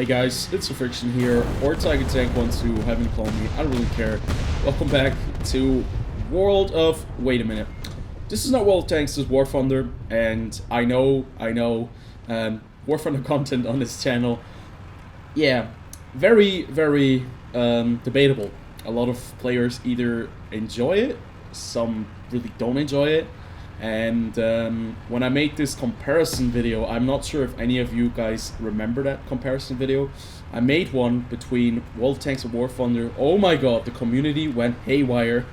Hey guys, it's TheFrXion here, or Tiger Tank wants to haven't cloned me, I don't really care. Welcome back to World of... Wait a minute. This is not World of Tanks, this is War Thunder, and I know, War Thunder content on this channel, yeah, very debatable. A lot of players either enjoy it, some really don't enjoy it, and when I made this comparison video, I'm not sure if any of you guys remember that comparison video. I made one between World of Tanks and War Thunder. Oh my god, the community went haywire.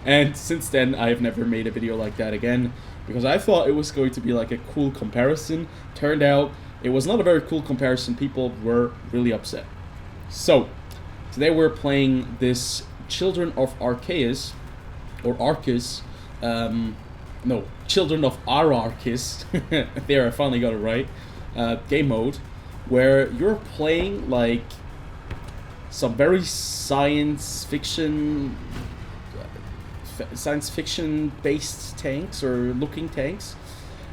And since then, I have never made a video like that again, because I thought it was going to be like a cool comparison. Turned out, it was not a very cool comparison. People were really upset. So, today we're playing this Children of Arceus, or Arceus, no, Children of Arceus, there I finally got it right, game mode, where you're playing like some very science fiction based tanks, or looking tanks,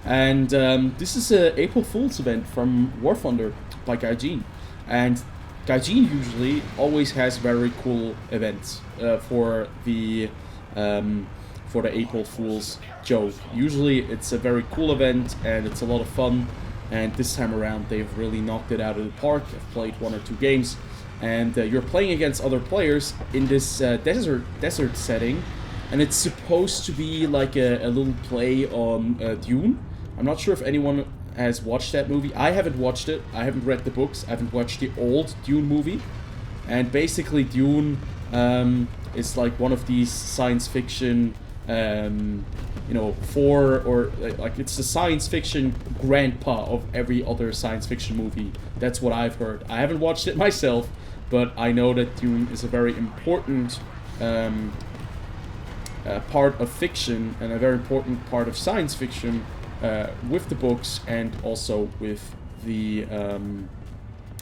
and this is a April Fool's event from War Thunder by Gaijin, and Gaijin usually always has very cool events for the April Fool's joke. Usually it's a very cool event and it's a lot of fun, and this time around they've really knocked it out of the park. I've played 1 or 2 games, and you're playing against other players in this desert setting, and it's supposed to be like a little play on Dune. I'm not sure if anyone has watched that movie. I haven't watched it, I haven't read the books, I haven't watched the old Dune movie, and basically Dune is like one of these science fiction you know, like it's the science fiction grandpa of every other science fiction movie. That's what I've heard. I haven't watched it myself, but I know that Dune is a very important part of fiction, and a very important part of science fiction, with the books and also with the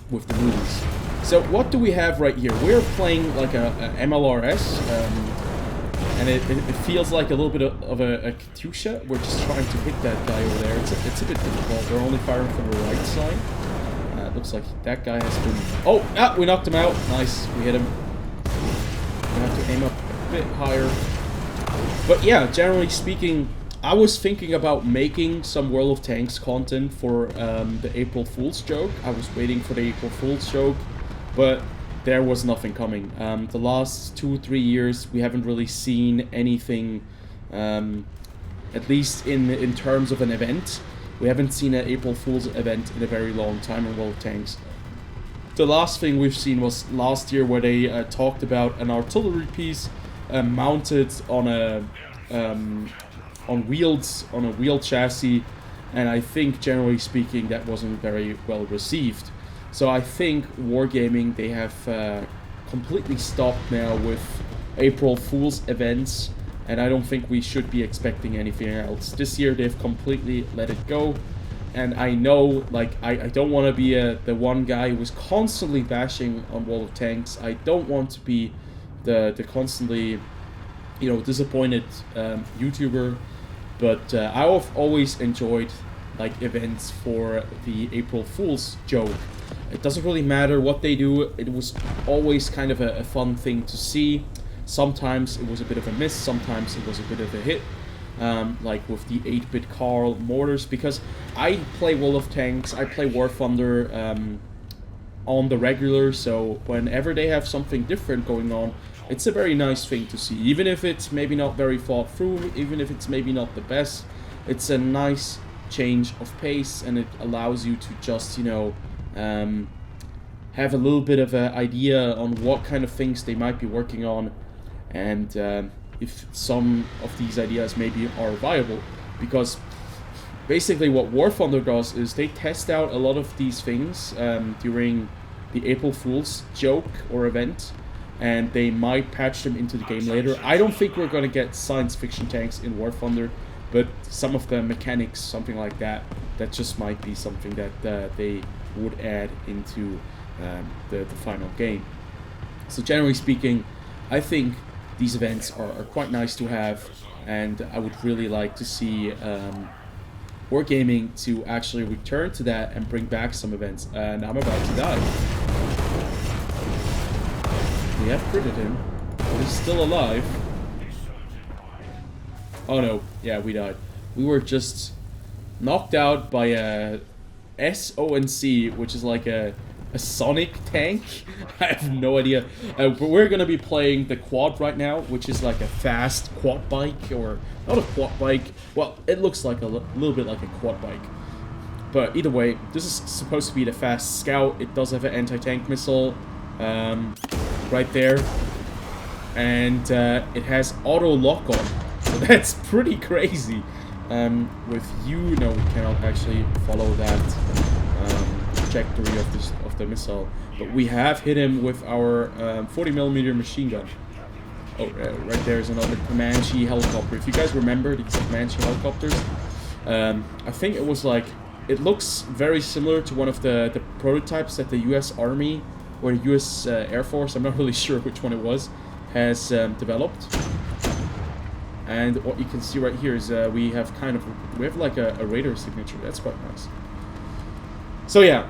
movies. So what do we have right here? We're playing like a MLRS, and it feels like a little bit of a Katyusha. We're just trying to hit that guy over there. It's a bit difficult. They're only firing from the right side. Looks like that guy has been... Oh, we knocked him out. Nice, we hit him. We have to aim up a bit higher. But yeah, generally speaking, I was thinking about making some World of Tanks content for the April Fool's joke. I was waiting for the April Fool's joke, but there was nothing coming. The last 2-3 years, we haven't really seen anything, at least in terms of an event. We haven't seen an April Fool's event in a very long time in World of Tanks. The last thing we've seen was last year, where they talked about an artillery piece mounted on a wheeled chassis, and I think generally speaking that wasn't very well received. So I think Wargaming, they have completely stopped now with April Fool's events, and I don't think we should be expecting anything else. This year they've completely let it go, and I know, like, I don't want to be the one guy who was constantly bashing on World of Tanks. I don't want to be the constantly, you know, disappointed YouTuber, but I've always enjoyed like events for the April Fool's joke. It doesn't really matter what they do, it was always kind of a fun thing to see. Sometimes it was a bit of a miss, sometimes it was a bit of a hit, like with the 8-bit Carl mortars, because I play World of Tanks, I play War Thunder on the regular, so whenever they have something different going on, it's a very nice thing to see. Even if it's maybe not very thought through, even if it's maybe not the best, it's a nice change of pace, and it allows you to just, you know, have a little bit of an idea on what kind of things they might be working on, and if some of these ideas maybe are viable. Because basically what War Thunder does is they test out a lot of these things during the April Fool's joke or event, and they might patch them into the game later. I don't think we're going to get science fiction tanks in War Thunder, but some of the mechanics, something like that, that just might be something that they would add into the final game. So generally speaking, I think these events are quite nice to have, and I would really like to see Wargaming to actually return to that and bring back some events. And I'm about to die. We have critted him, but he's still alive. Oh no, yeah, we died. We were just knocked out by a SONC, which is like a Sonic tank. I have no idea. But we're gonna be playing the quad right now, which is like a fast quad bike, or not a quad bike. Well, it looks like a little bit like a quad bike. But either way, this is supposed to be the fast scout. It does have an anti-tank missile right there, and it has auto lock on. So that's pretty crazy. With you, no, we cannot actually follow that trajectory of the missile, but we have hit him with our 40mm machine gun. Oh, right there is another Comanche helicopter. If you guys remember these Comanche helicopters, I think it was like, it looks very similar to one of the prototypes that the US Army or the US Air Force, I'm not really sure which one it was, has developed. And what you can see right here is we have like a radar signature. That's quite nice. So yeah,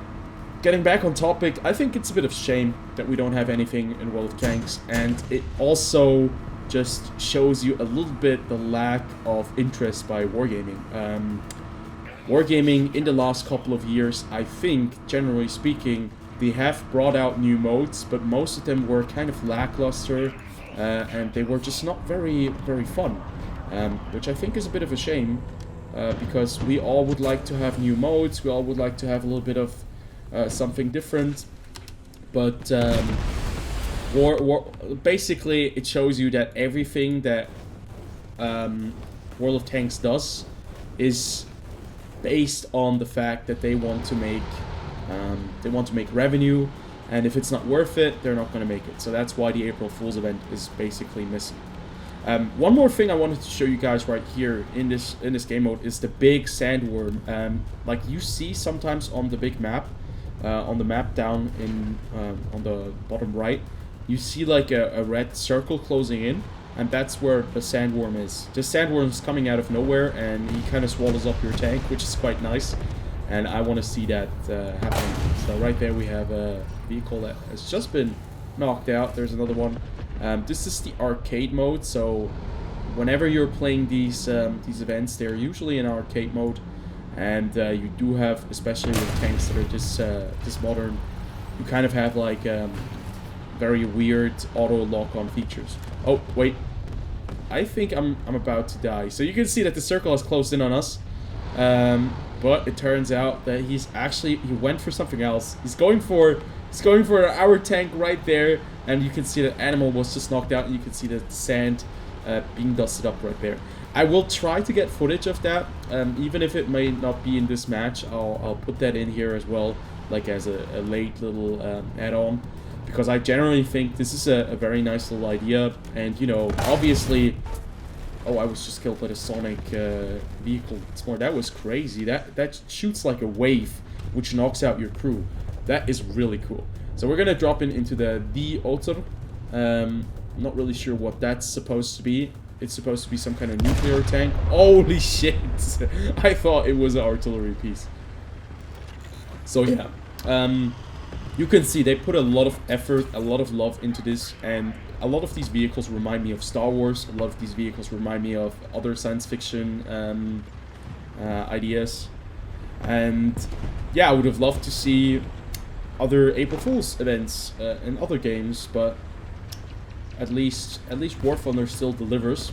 getting back on topic, I think it's a bit of a shame that we don't have anything in World of Tanks, and it also just shows you a little bit the lack of interest by Wargaming. Wargaming in the last couple of years, I think, generally speaking, they have brought out new modes, but most of them were kind of lackluster, and they were just not very fun, which I think is a bit of a shame, because we all would like to have new modes, we all would like to have a little bit of something different, but basically it shows you that everything that World of Tanks does is based on the fact that they want to make revenue, and if it's not worth it, they're not going to make it. So that's why the April Fool's event is basically missing. One more thing I wanted to show you guys right here in this game mode is the big sandworm. Like you see sometimes on the big map, on the map down in on the bottom right, you see like a red circle closing in, and that's where the sandworm is. The sandworm is coming out of nowhere, and he kind of swallows up your tank, which is quite nice. And I want to see that happening. So right there we have a vehicle that has just been knocked out. There's another one. This is the arcade mode, so whenever you're playing these events, they're usually in arcade mode, and you do have, especially with tanks that are this modern, you kind of have like very weird auto lock-on features. Oh wait, I think I'm about to die. So you can see that the circle has closed in on us. But it turns out that he went for something else. He's going for our tank right there, and you can see that animal was just knocked out, and you can see the sand being dusted up right there. I will try to get footage of that, even if it may not be in this match. I'll put that in here as well, like as a late little add-on, because I generally think this is a very nice little idea, and you know, obviously. Oh, I was just killed by the Sonic vehicle. That was crazy. That shoots like a wave, which knocks out your crew. That is really cool. So we're gonna drop into the Otter. Not really sure what that's supposed to be. It's supposed to be some kind of nuclear tank. Holy shit! I thought it was an artillery piece. So yeah, you can see they put a lot of effort, a lot of love into this, and a lot of these vehicles remind me of Star Wars. A lot of these vehicles remind me of other science fiction ideas. And yeah, I would have loved to see other April Fool's events in other games, but at least War Thunder still delivers,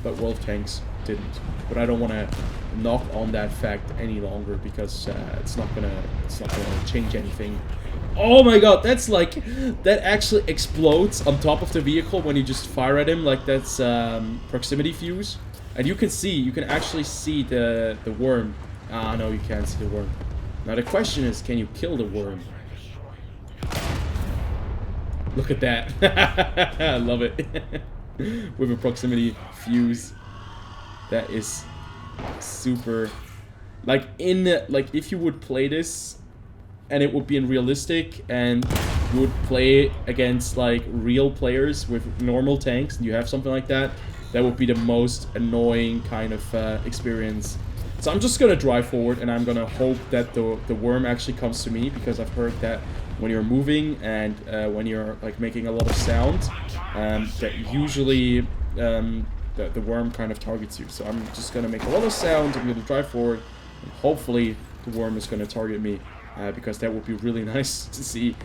but World of Tanks didn't. But I don't want to knock on that fact any longer, because it's not gonna change anything. Oh my god, that's like, that actually explodes on top of the vehicle when you just fire at him, like that's proximity fuse. And you can actually see the worm. Ah, no, you can't see the worm. Now the question is, can you kill the worm? Look at that. I love it. With a proximity fuse. That is super, like if you would play this and it would be in realistic, and you would play against like real players with normal tanks, and you have something like that, that would be the most annoying kind of experience. So I'm just gonna drive forward, and I'm gonna hope that the worm actually comes to me, because I've heard that when you're moving and when you're like making a lot of sound, that usually the worm kind of targets you. So I'm just gonna make a lot of sound. I'm gonna drive forward, and hopefully the worm is gonna target me, because that would be really nice to see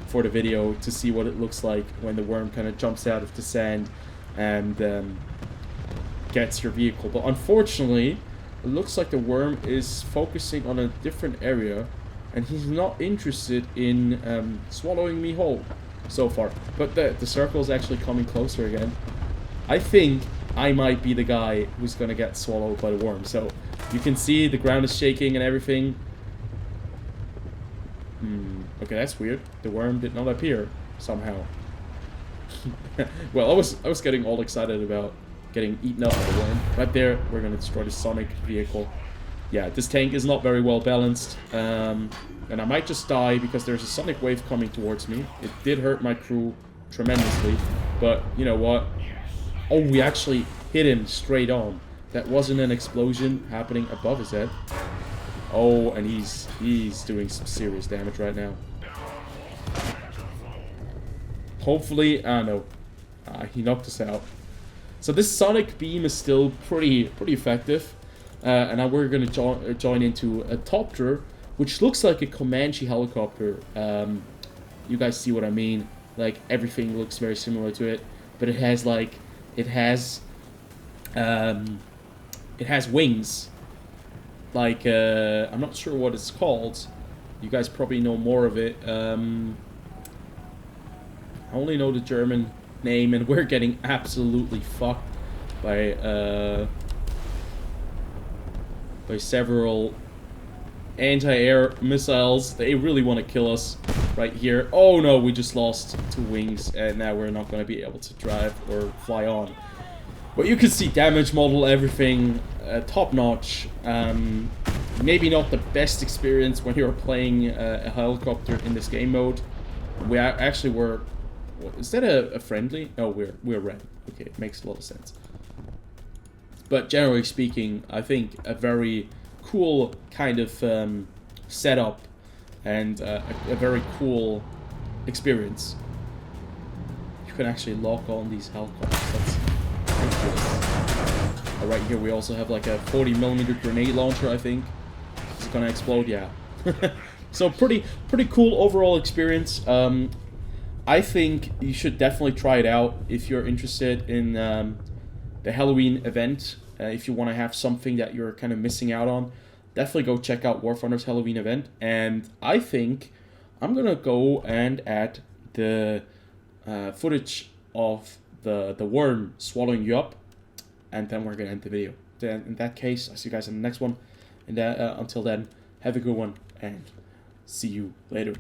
for the video, to see what it looks like when the worm kind of jumps out of the sand and gets your vehicle. But unfortunately, it looks like the worm is focusing on a different area, and he's not interested in swallowing me whole so far. But the circle is actually coming closer again. I think I might be the guy who's gonna get swallowed by the worm. So you can see the ground is shaking and everything. Okay, that's weird. The worm did not appear somehow. Well, I was getting all excited about getting eaten up by the worm. Right there, we're gonna destroy the Sonic vehicle. Yeah, this tank is not very well balanced, and I might just die because there's a Sonic wave coming towards me. It did hurt my crew tremendously, but you know what? Oh, we actually hit him straight on. That wasn't an explosion happening above his head. Oh, and he's doing some serious damage right now. Hopefully, no, he knocked us out. So this Sonic beam is still pretty effective, and now we're gonna join into a Topter, which looks like a Comanche Helicopter. You guys see what I mean? Like everything looks very similar to it, but it has wings. Like I'm not sure what it's called. You guys probably know more of it. I only know the German name, and we're getting absolutely fucked by several anti-air missiles. They really want to kill us right here. Oh no, we just lost 2 wings, and now we're not going to be able to drive or fly on. But you can see damage model, everything top notch. Maybe not the best experience when you're playing a helicopter in this game mode. We actually were. Is that a friendly? Oh, we're red. Okay, it makes a lot of sense. But generally speaking, I think a very cool kind of setup and a very cool experience. You can actually lock on these helicopters. That's ridiculous. Right here we also have like a 40mm grenade launcher, I think. It's gonna explode, yeah. So pretty cool overall experience. I think you should definitely try it out if you're interested in the Halloween event. If you want to have something that you're kind of missing out on, definitely go check out War Thunder's Halloween event. And I think I'm gonna go and add the footage of the worm swallowing you up, and then we're gonna end the video. Then in that case, I'll see you guys in the next one. And until then, have a good one, and see you later.